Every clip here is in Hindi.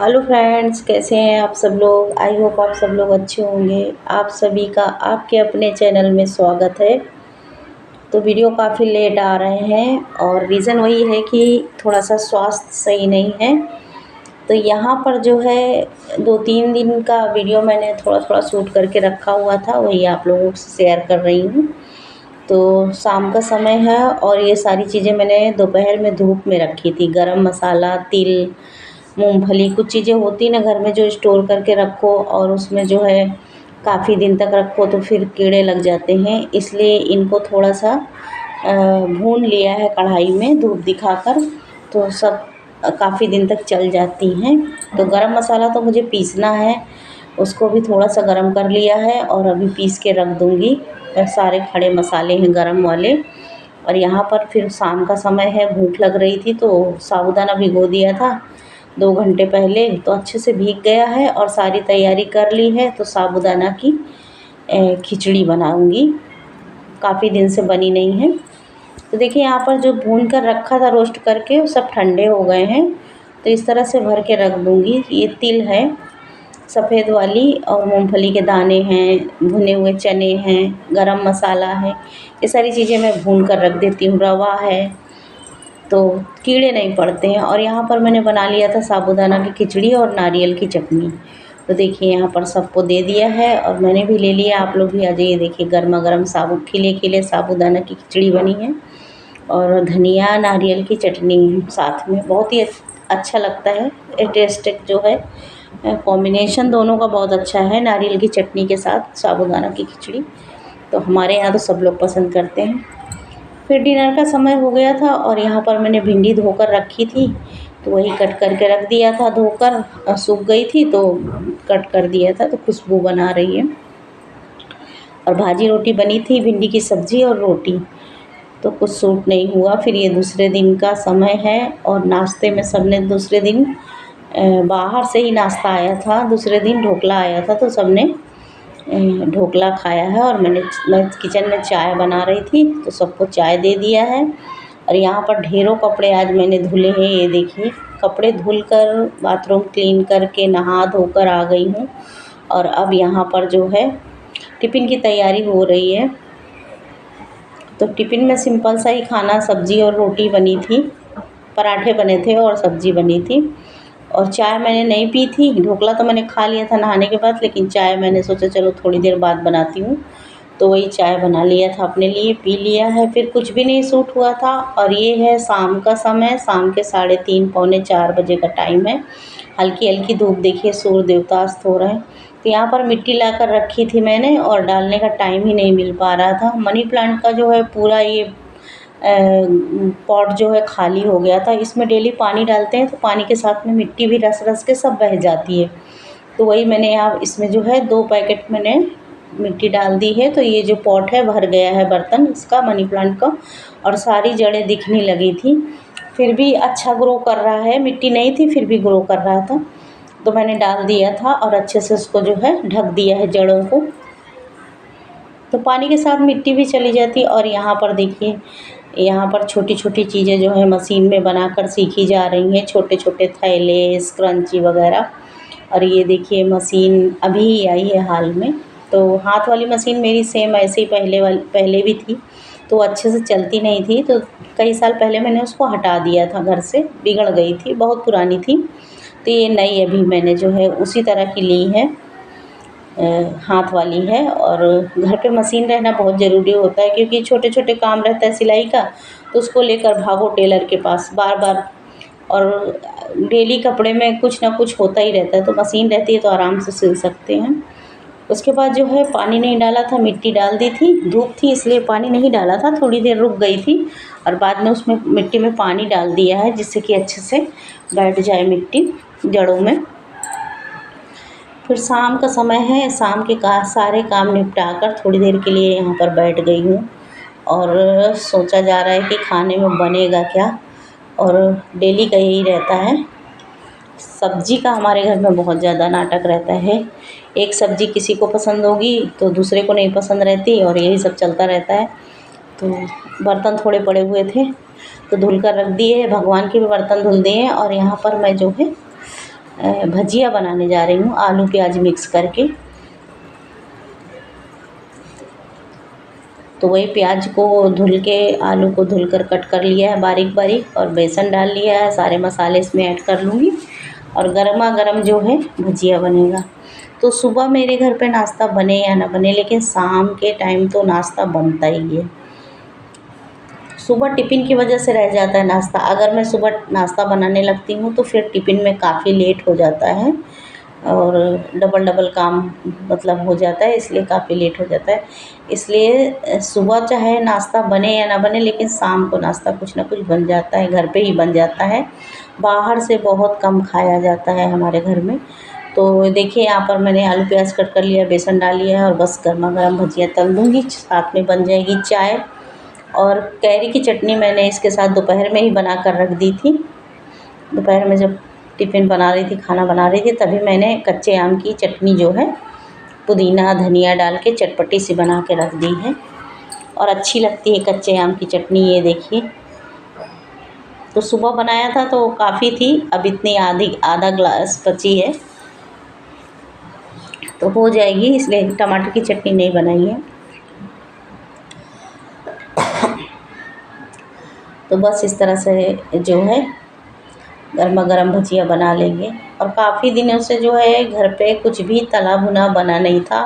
हेलो फ्रेंड्स, कैसे हैं आप सब लोग। आई होप आप सब लोग अच्छे होंगे। आप सभी का आपके अपने चैनल में स्वागत है। तो वीडियो काफ़ी लेट आ रहे हैं और रीज़न वही है कि थोड़ा सा स्वास्थ्य सही नहीं है। तो यहाँ पर जो है 2-3 दिन का वीडियो मैंने थोड़ा थोड़ा शूट करके रखा हुआ था, वही आप लोगों से शेयर कर रही हूँ। तो शाम का समय है और ये सारी चीज़ें मैंने दोपहर में धूप में रखी थी। गरम मसाला, तिल, मूंगफली, कुछ चीज़ें होती ना घर में जो स्टोर करके रखो और उसमें जो है काफ़ी दिन तक रखो तो फिर कीड़े लग जाते हैं, इसलिए इनको थोड़ा सा भून लिया है कढ़ाई में धूप दिखाकर, तो सब काफ़ी दिन तक चल जाती हैं। तो गरम मसाला तो मुझे पीसना है, उसको भी थोड़ा सा गरम कर लिया है और अभी पीस के रख दूँगी। सारे खड़े मसाले हैं गरम वाले। और यहाँ पर फिर शाम का समय है, भूख लग रही थी तो साबूदाना भिगो दिया था 2 घंटे पहले, तो अच्छे से भीग गया है और सारी तैयारी कर ली है। तो साबूदाना की खिचड़ी बनाऊंगी, काफ़ी दिन से बनी नहीं है। तो देखिए यहाँ पर जो भून कर रखा था रोस्ट करके, वो सब ठंडे हो गए हैं। तो इस तरह से भर के रख दूँगी। ये तिल है सफ़ेद वाली और मूंगफली के दाने हैं, भुने हुए चने हैं, गरम मसाला है, ये सारी चीज़ें मैं भून कर रख देती हूँ। रवा है तो कीड़े नहीं पड़ते हैं। और यहाँ पर मैंने बना लिया था साबूदाना की खिचड़ी और नारियल की चटनी। तो देखिए यहाँ पर सबको दे दिया है और मैंने भी ले लिया। आप लोग भी आ जाइए, देखिए गर्मा गर्म खिले खिले साबूदाना की खिचड़ी बनी है और धनिया नारियल की चटनी साथ में, बहुत ही अच्छा लगता है। टेस्ट जो है कॉम्बिनेशन दोनों का बहुत अच्छा है, नारियल की चटनी के साथ साबूदाना की खिचड़ी। तो हमारे यहाँ तो सब लोग पसंद करते हैं। फिर डिनर का समय हो गया था और यहाँ पर मैंने भिंडी धोकर रखी थी, तो वही कट करके रख दिया था। धोकर सूख गई थी तो कट कर दिया था, तो खुशबू बना रही है। और भाजी रोटी बनी थी, भिंडी की सब्ज़ी और रोटी, तो कुछ सूट नहीं हुआ। फिर ये दूसरे दिन का समय है और नाश्ते में सबने दूसरे दिन बाहर से ही नाश्ता आया था, दूसरे दिन ढोकला आया था, तो सबने ढोकला खाया है। और मैं किचन में चाय बना रही थी तो सबको चाय दे दिया है। और यहाँ पर ढेरों कपड़े आज मैंने धुले हैं। ये देखिए, कपड़े धुलकर बाथरूम क्लीन करके नहा धोकर आ गई हूँ। और अब यहाँ पर जो है टिफ़िन की तैयारी हो रही है। तो टिफ़िन में सिंपल सा ही खाना, सब्ज़ी और रोटी बनी थी, पराठे बने थे और सब्ज़ी बनी थी। और चाय मैंने नहीं पी थी। ढोकला तो मैंने खा लिया था नहाने के बाद, लेकिन चाय मैंने सोचा चलो थोड़ी देर बाद बनाती हूँ, तो वही चाय बना लिया था अपने लिए, पी लिया है। फिर कुछ भी नहीं सूट हुआ था। और ये है शाम का समय, शाम के 3:30 पौने 4 बजे का टाइम है। हल्की हल्की धूप, देखिए सूर्य देवता अस्त हो रहे हैं। तो यहाँ पर मिट्टी लाकर रखी थी मैंने और डालने का टाइम ही नहीं मिल पा रहा था। मनी प्लांट का जो है पूरा ये पॉट जो है खाली हो गया था। इसमें डेली पानी डालते हैं तो पानी के साथ में मिट्टी भी रस रस के सब बह जाती है। तो वही मैंने यहाँ इसमें जो है 2 पैकेट मैंने मिट्टी डाल दी है। तो ये जो पॉट है भर गया है, बर्तन इसका, मनी प्लांट का। और सारी जड़ें दिखने लगी थी, फिर भी अच्छा ग्रो कर रहा है। मिट्टी नहीं थी फिर भी ग्रो कर रहा था, तो मैंने डाल दिया था और अच्छे से उसको जो है ढक दिया है जड़ों को। तो पानी के साथ मिट्टी भी चली जाती। और यहाँ पर देखिए, यहाँ पर छोटी छोटी चीज़ें जो है मशीन में बनाकर सीखी जा रही हैं, छोटे छोटे थैले, स्क्रंची वगैरह। और ये देखिए मशीन अभी ही आई है हाल में। तो हाथ वाली मशीन मेरी सेम ऐसे ही पहले भी थी, तो अच्छे से चलती नहीं थी। तो कई साल पहले मैंने उसको हटा दिया था, घर से बिगड़ गई थी, बहुत पुरानी थी। तो ये नई अभी मैंने जो है उसी तरह की ली है, हाथ वाली है। और घर पे मशीन रहना बहुत ज़रूरी होता है, क्योंकि छोटे छोटे काम रहता है सिलाई का, तो उसको लेकर भागो टेलर के पास बार बार। और डेली कपड़े में कुछ ना कुछ होता ही रहता है, तो मशीन रहती है तो आराम से सिल सकते हैं। उसके बाद जो है पानी नहीं डाला था, मिट्टी डाल दी थी। धूप थी इसलिए पानी नहीं डाला था, थोड़ी देर रुक गई थी और बाद में उसमें मिट्टी में पानी डाल दिया है, जिससे कि अच्छे से बैठ जाए मिट्टी जड़ों में। फिर शाम का समय है, शाम के सारे काम निपटा कर थोड़ी देर के लिए यहाँ पर बैठ गई हूँ। और सोचा जा रहा है कि खाने में बनेगा क्या। और डेली का यही रहता है, सब्ज़ी का हमारे घर में बहुत ज़्यादा नाटक रहता है। एक सब्ज़ी किसी को पसंद होगी तो दूसरे को नहीं पसंद रहती, और यही सब चलता रहता है। तो बर्तन थोड़े पड़े हुए थे तो धुल कर रख दिए, भगवान के भी बर्तन धुल दिए। और यहाँ पर मैं जो है भजिया बनाने जा रही हूँ आलू प्याज मिक्स करके। तो वही प्याज को धुल के, आलू को धुलकर कट कर लिया है बारीक बारीक, और बेसन डाल लिया है। सारे मसाले इसमें ऐड कर लूँगी और गरमा गरम जो है भजिया बनेगा। तो सुबह मेरे घर पे नाश्ता बने या ना बने, लेकिन शाम के टाइम तो नाश्ता बनता ही है। सुबह टिफ़िन की वजह से रह जाता है नाश्ता। अगर मैं सुबह नाश्ता बनाने लगती हूँ तो फिर टिफ़िन में काफ़ी लेट हो जाता है और डबल काम मतलब हो जाता है, इसलिए काफ़ी लेट हो जाता है। इसलिए सुबह चाहे नाश्ता बने या ना बने, लेकिन शाम को नाश्ता कुछ ना कुछ बन जाता है, घर पे ही बन जाता है। बाहर से बहुत कम खाया जाता है हमारे घर में। तो देखिए यहाँ पर मैंने आलू प्याज कट कर लिया, बेसन डाल लिया है और बस गर्मा गर्म भजिया तल दूँगी। साथ में बन जाएगी चाय। और कैरी की चटनी मैंने इसके साथ दोपहर में ही बना कर रख दी थी। दोपहर में जब टिफ़िन बना रही थी, खाना बना रही थी, तभी मैंने कच्चे आम की चटनी जो है पुदीना धनिया डाल के चटपटी सी बना के रख दी है और अच्छी लगती है कच्चे आम की चटनी। ये देखिए, तो सुबह बनाया था तो काफ़ी थी, अब इतनी आधा ग्लास बची है तो हो जाएगी, इसलिए टमाटर की चटनी नहीं बनाई है। तो बस इस तरह से जो है गर्मा गर्म भजिया बना लेंगे। और काफ़ी दिनों से जो है घर पे कुछ भी तला भुना बना नहीं था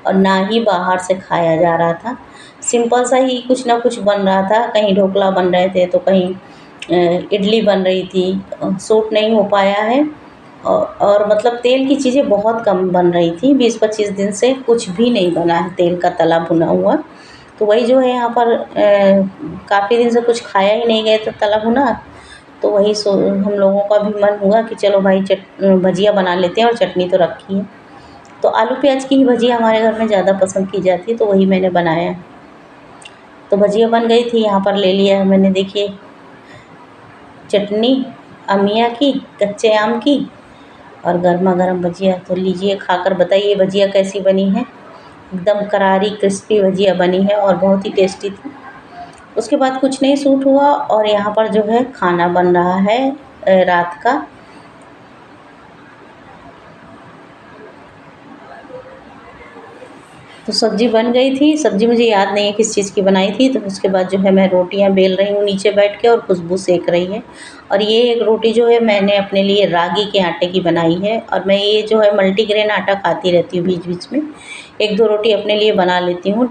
और ना ही बाहर से खाया जा रहा था। सिंपल सा ही कुछ ना कुछ बन रहा था, कहीं ढोकला बन रहे थे तो कहीं इडली बन रही थी। सूट नहीं हो पाया है और मतलब तेल की चीज़ें बहुत कम बन रही थी। 20-25 दिन से कुछ भी नहीं बना है तेल का तला भुना हुआ। तो वही जो है यहाँ पर काफ़ी दिन से कुछ खाया ही नहीं गया तो तला भुना, तो वही हम लोगों का भी मन हुआ कि चलो भाई भजिया बना लेते हैं और चटनी तो रखी है। तो आलू प्याज की ही भजिया हमारे घर में ज़्यादा पसंद की जाती है, तो वही मैंने बनाया। तो भजिया बन गई थी, यहाँ पर ले लिया है मैंने, देखिए चटनी अमिया की कच्चे आम की और गर्मा गर्म भजिया। तो लीजिए खाकर बताइए भजिया कैसी बनी है। एकदम करारी क्रिस्पी भजिया बनी है और बहुत ही टेस्टी थी। उसके बाद कुछ नहीं सूट हुआ और यहाँ पर जो है खाना बन रहा है रात का। तो सब्ज़ी बन गई थी, सब्ज़ी मुझे याद नहीं है किस चीज़ की बनाई थी। तो उसके बाद जो है मैं रोटियां बेल रही हूँ नीचे बैठ के और खुशबू सेक रही है। और ये एक रोटी जो है मैंने अपने लिए रागी के आटे की बनाई है और मैं ये जो है मल्टीग्रेन आटा खाती रहती हूँ बीच बीच में। 1-2 रोटी अपने लिए बना लेती हूँ।